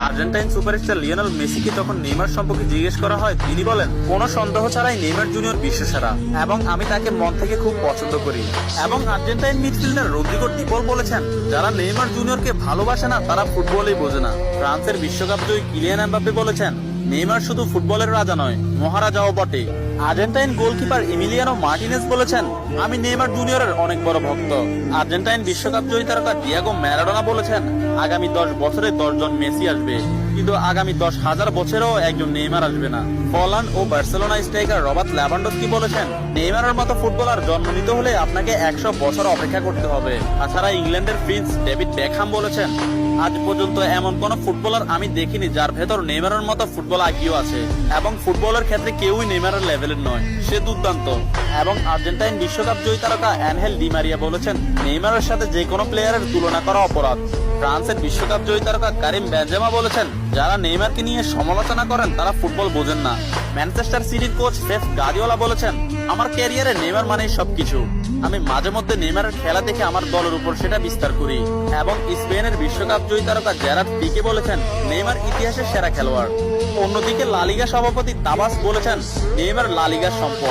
Argentine superstar Lionel মেসিকে তখন Neymar সম্পর্কে জিজ্ঞেস করা হয়, তিনি বলেন, কোনো সন্দেহ ছাড়াই নেইমার জুনিয়র বিশ্বসেরা এবং আমি তাকে মন থেকে খুব পছন্দ করি। এবং আর্জেন্টাইন মিডফিল্ডার রদ্রিগো ডি পল বলেছেন, যারা নেইমার জুনিয়রকে ভালোবাসে না তারা ফুটবলই বোঝে না। ফ্রান্সের বিশ্বকাপ জয়ী কিলিয়ান এমবাপ্পে বলেছেন, নেইমার শুধু ফুটবলের রাজা নয়, মহারাজাও বটে। আর্জেন্টাইন গোলকিপার এমিলিয়ানো মার্টিনেজ বলেছেন, আমি নেইমার জুনিয়রের অনেক বড় ভক্ত। আর্জেন্টাইন বিশ্বকাপ জয়ী তারকা ডিয়েগো ম্যারাডোনা বলেছেন, আগামী 10 বছরে 10 জন মেসি আসবে, কিন্তু আগামী 10,000 বছরেও একজন নেইমার আসবে না। পোল্যান্ড ও বার্সেলোনা স্ট্রাইকার রবার্ট লেভানডস্কি বলেছেন, নেইমারের মতো ফুটবলার জন্ম নিতে হলে আপনাকে 100 বছর অপেক্ষা করতে হবে। তাছাড়া ইংল্যান্ডের প্রিন্স ডেভিড বেকহাম বলেছেন, আজ পর্যন্ত এমন কোন ফুটবলার আমি দেখিনি যার ভেতর নেইমারের মতো ফুটবল আইকিউ আছে, এবং ফুটবলের ক্ষেত্রে কেউই নেইমারের লেভেলের নয়, সে দুর্দান্ত। এবং আর্জেন্টাইন বিশ্বকাপ জয়ী তারকা অ্যানহেল ডি মারিয়া বলেছেন, নেইমারের সাথে যে কোনো প্লেয়ারের তুলনা করা অপরাধ। ফ্রান্সের বিশ্বকাপ জয়ী তারকা কারিম বেনজেমা বলেছেন, যারা নেইমারকে নিয়ে সমালোচনা করেন তারা ফুটবল বোঝেন না। ম্যানচেস্টার সিটির কোচ পেপ গার্দিওলা বলেছেন, আমার ক্যারিয়ারে নেইমার মানেই সবকিছু। আমি মাঝে মধ্যে নেইমারের খেলা দেখে আমার দলের উপর সেটা বিস্তার করি। এবং স্পেনের বিশ্বকাপ জয়ী তারকা জেরার্ড পিকে বলেছেন, নেইমার ইতিহাসের সেরা খেলোয়াড়। অন্যদিকে লা লিগা সভাপতি তাবাস বলেছেন, নেইমার লা লিগার সম্পদ।